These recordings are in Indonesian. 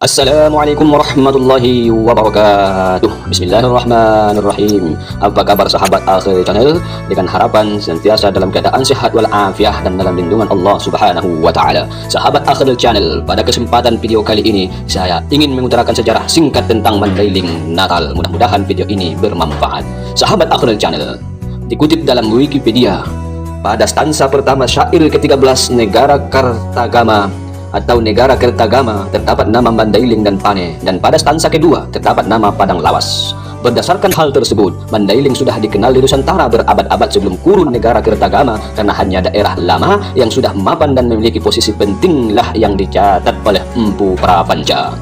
Assalamualaikum warahmatullahi wabarakatuh. Bismillahirrahmanirrahim. Apa kabar sahabat Akhir Channel? Dengan harapan senantiasa dalam keadaan sehat walafiat dan dalam lindungan Allah Subhanahu wa taala. Sahabat Akhir Channel, pada kesempatan video kali ini saya ingin mengutarakan sejarah singkat tentang Mandailing Natal. Mudah-mudahan video ini bermanfaat. Sahabat Akhir Channel, dikutip dalam Wikipedia, pada stansa pertama syair ke-13 Negara Kertagama atau Negara Kertagama terdapat nama Mandailing dan Pane, dan pada stansa kedua terdapat nama Padang Lawas. Berdasarkan hal tersebut, Mandailing sudah dikenal di Nusantara berabad-abad sebelum kurun Negara Kertagama karena hanya daerah lama yang sudah mapan dan memiliki posisi pentinglah yang dicatat oleh Empu Prapanca.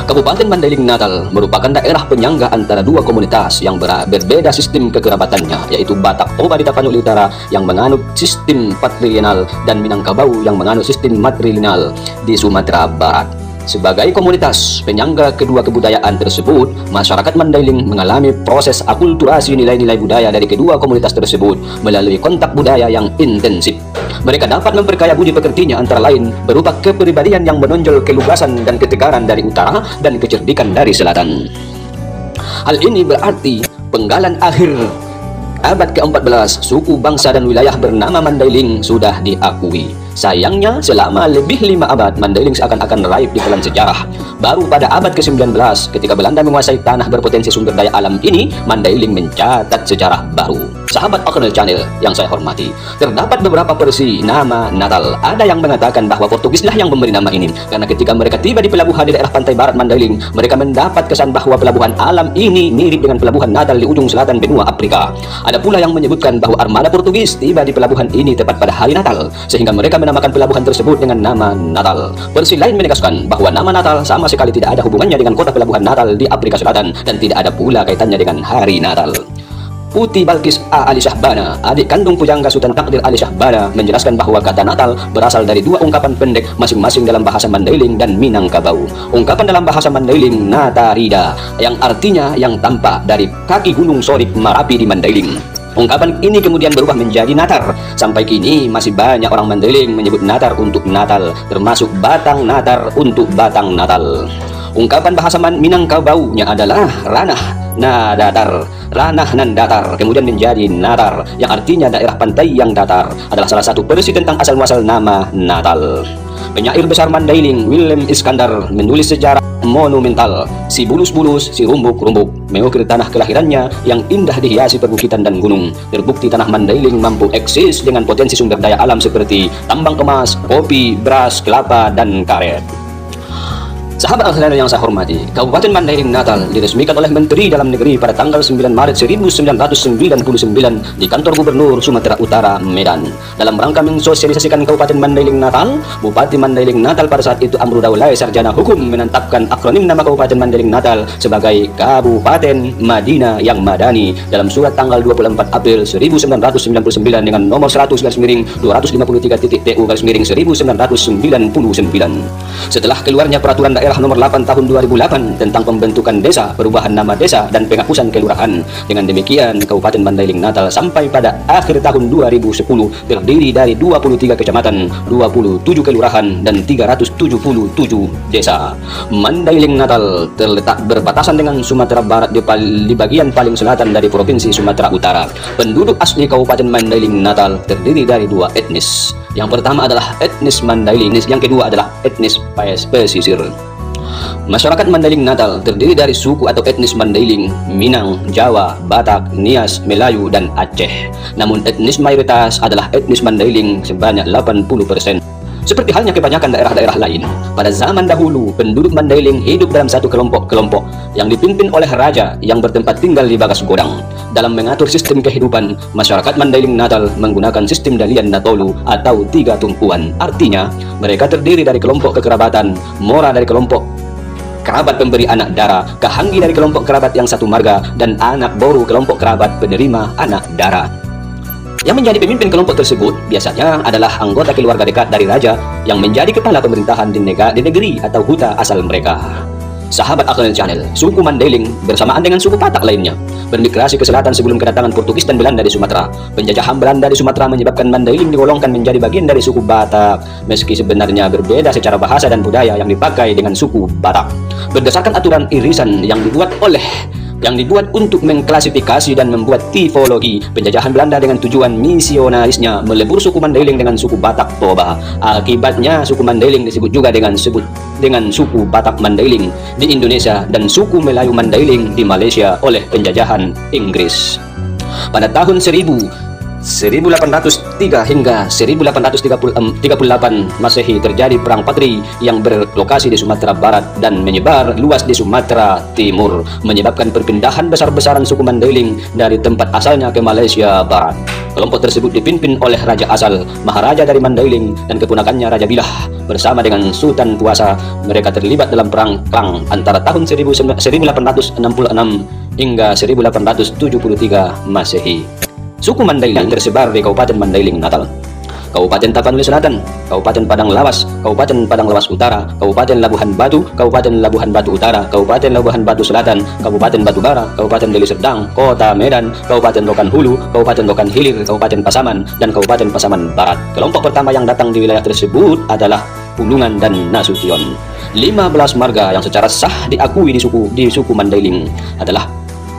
Kabupaten Mandailing Natal merupakan daerah penyangga antara dua komunitas yang berbeda sistem kekerabatannya, yaitu Batak Toba di Tapanuli Utara yang menganut sistem patrilineal dan Minangkabau yang menganut sistem matrilineal di Sumatera Barat. Sebagai komunitas penyangga kedua kebudayaan tersebut, masyarakat Mandailing mengalami proses akulturasi nilai-nilai budaya dari kedua komunitas tersebut melalui kontak budaya yang intensif. Mereka dapat memperkaya budi pekertinya antara lain berupa kepribadian yang menonjol kelugasan dan ketegaran dari utara dan kecerdikan dari selatan. Hal ini berarti penggalan akhir abad ke-14 suku, bangsa, dan wilayah bernama Mandailing sudah diakui. Sayangnya, selama lebih 5 abad, Mandailing seakan-akan raib di dalam sejarah. Baru pada abad ke-19, ketika Belanda menguasai tanah berpotensi sumber daya alam ini, Mandailing mencatat sejarah baru. Sahabat Akhir Channel yang saya hormati, terdapat beberapa versi nama Natal. Ada yang mengatakan bahwa Portugislah yang memberi nama ini, karena ketika mereka tiba di pelabuhan di daerah pantai barat Mandailing, mereka mendapat kesan bahwa pelabuhan alam ini mirip dengan pelabuhan Natal di ujung selatan benua Afrika. Ada pula yang menyebutkan bahwa armada Portugis tiba di pelabuhan ini tepat pada hari Natal, sehingga mereka menamakan pelabuhan tersebut dengan nama Natal. Versi lain menegaskan bahwa nama Natal sama sekali tidak ada hubungannya dengan kota pelabuhan Natal di Afrika Selatan dan tidak ada pula kaitannya dengan hari Natal. Putih Balkis A. Ali Syahbana, adik kandung pujangga Sultan Takdir Ali Syahbana, menjelaskan bahwa kata Natal berasal dari dua ungkapan pendek masing-masing dalam bahasa Mandailing dan Minangkabau. Ungkapan dalam bahasa Mandailing Natarida, yang artinya yang tampak dari kaki gunung Sorik Marapi di Mandailing. Ungkapan ini kemudian berubah menjadi Natar. Sampai kini masih banyak orang Mandailing menyebut Natar untuk Natal, termasuk Batang Natar untuk Batang Natal. Ungkapan bahasa Minangkabau-nya adalah ranah nadatar, ranah nan datar, kemudian menjadi Natar, yang artinya daerah pantai yang datar, adalah salah satu versi tentang asal-muasal nama Natal. Penyair besar Mandailing, Willem Iskandar, menulis sejarah monumental Si Bulus-Bulus, Si Rumbuk-Rumbuk, mengukir tanah kelahirannya yang indah dihiasi perbukitan dan gunung. Terbukti tanah Mandailing mampu eksis dengan potensi sumber daya alam seperti tambang emas, kopi, beras, kelapa, dan karet. Sahabat Al-Khairan yang saya hormati, Kabupaten Mandailing Natal diresmikan oleh Menteri Dalam Negeri pada tanggal 9 Maret 1999 di kantor Gubernur Sumatera Utara, Medan. Dalam rangka mensosialisasikan Kabupaten Mandailing Natal, Bupati Mandailing Natal pada saat itu Amru Daulay Sarjana Hukum menetapkan akronim nama Kabupaten Mandailing Natal sebagai Kabupaten Madinah yang Madani dalam surat tanggal 24 April 1999 dengan nomor 100-259-TU/1999. Setelah keluarnya peraturan daerah nomor 8 tahun 2008 tentang pembentukan desa, perubahan nama desa, dan penghapusan kelurahan. Dengan demikian, Kabupaten Mandailing Natal sampai pada akhir tahun 2010 terdiri dari 23 kecamatan, 27 kelurahan, dan 377 desa. Mandailing Natal terletak berbatasan dengan Sumatera Barat di bagian paling selatan dari Provinsi Sumatera Utara. Penduduk asli Kabupaten Mandailing Natal terdiri dari dua etnis. Yang pertama adalah etnis Mandailing, yang kedua adalah etnis pesisir. Masyarakat Mandailing Natal terdiri dari suku atau etnis Mandailing, Minang, Jawa, Batak, Nias, Melayu, dan Aceh. Namun etnis mayoritas adalah etnis Mandailing sebanyak 80%. Seperti halnya kebanyakan daerah-daerah lain, pada zaman dahulu penduduk Mandailing hidup dalam satu kelompok-kelompok yang dipimpin oleh raja yang bertempat tinggal di Bagas Godang. Dalam mengatur sistem kehidupan, masyarakat Mandailing Natal menggunakan sistem Dalian Natolu atau 3 tumpuan. Artinya, mereka terdiri dari kelompok kekerabatan, Mora dari kelompok kerabat pemberi anak dara, Kahanggi dari kelompok kerabat yang satu marga, dan anak Boru kelompok kerabat penerima anak dara. Yang menjadi pemimpin kelompok tersebut biasanya adalah anggota keluarga dekat dari raja yang menjadi kepala pemerintahan di negeri atau huta asal mereka. Sahabat Akhlil Channel, suku Mandailing bersamaan dengan suku Batak lainnya bermigrasi ke selatan sebelum kedatangan Portugis dan Belanda di Sumatera. Penjajahan Belanda di Sumatera menyebabkan Mandailing digolongkan menjadi bagian dari suku Batak, meski sebenarnya berbeda secara bahasa dan budaya yang dipakai dengan suku Batak. Berdasarkan aturan irisan yang dibuat untuk mengklasifikasi dan membuat tipologi, penjajahan Belanda dengan tujuan misionarisnya melebur suku Mandailing dengan suku Batak Toba. Akibatnya suku Mandailing disebut juga dengan suku Batak Mandailing di Indonesia dan suku Melayu Mandailing di Malaysia oleh penjajahan Inggris. Pada tahun 1803 hingga 1838 Masehi terjadi Perang Patri yang berlokasi di Sumatera Barat dan menyebar luas di Sumatera Timur, menyebabkan perpindahan besar-besaran suku Mandailing dari tempat asalnya ke Malaysia Barat. Kelompok tersebut dipimpin oleh Raja Asal, Maharaja dari Mandailing, dan keponakannya Raja Bilah bersama dengan Sultan Puasa. Mereka terlibat dalam Perang Klang antara tahun 1866 hingga 1873 Masehi. Suku Mandailing tersebar di Kabupaten Mandailing Natal, Kabupaten Tapanuli Selatan, Kabupaten Padang Lawas, Kabupaten Padang Lawas Utara, Kabupaten Labuhan Batu, Kabupaten Labuhan Batu Utara, Kabupaten Labuhan Batu Selatan, Kabupaten Batubara, Kabupaten Deli Serdang, Kota Medan, Kabupaten Rokan Hulu, Kabupaten Rokan Hilir, Kabupaten Pasaman, dan Kabupaten Pasaman Barat. Kelompok pertama yang datang di wilayah tersebut adalah Pulungan dan Nasution. 15 marga yang secara sah diakui di suku Mandailing adalah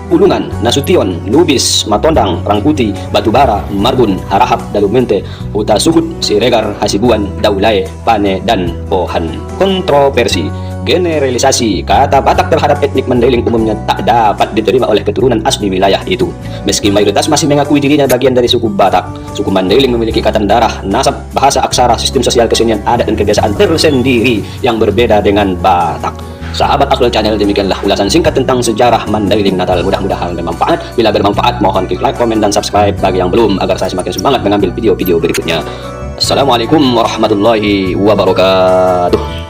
Pulungan, Nasution, Lubis, Matondang, Rangkuti, Batubara, Marbun, Harahap, Dalumente, Huta Suhut, Siregar, Hasibuan, Daulay, Pane, dan Pohan. Kontroversi. Generalisasi kata Batak terhadap etnik Mandailing umumnya tak dapat diterima oleh keturunan asli wilayah itu. Meski mayoritas masih mengakui dirinya bagian dari suku Batak, suku Mandailing memiliki ikatan darah, nasab, bahasa, aksara, sistem sosial, kesenian, adat, dan kebiasaan tersendiri yang berbeda dengan Batak. Sahabat Akhlil Channel, demikianlah ulasan singkat tentang sejarah Mandailing Natal. Mudah-mudahan bermanfaat. Bila bermanfaat, mohon klik like, komen, dan subscribe bagi yang belum, agar saya semakin semangat mengambil video-video berikutnya. Assalamualaikum warahmatullahi wabarakatuh.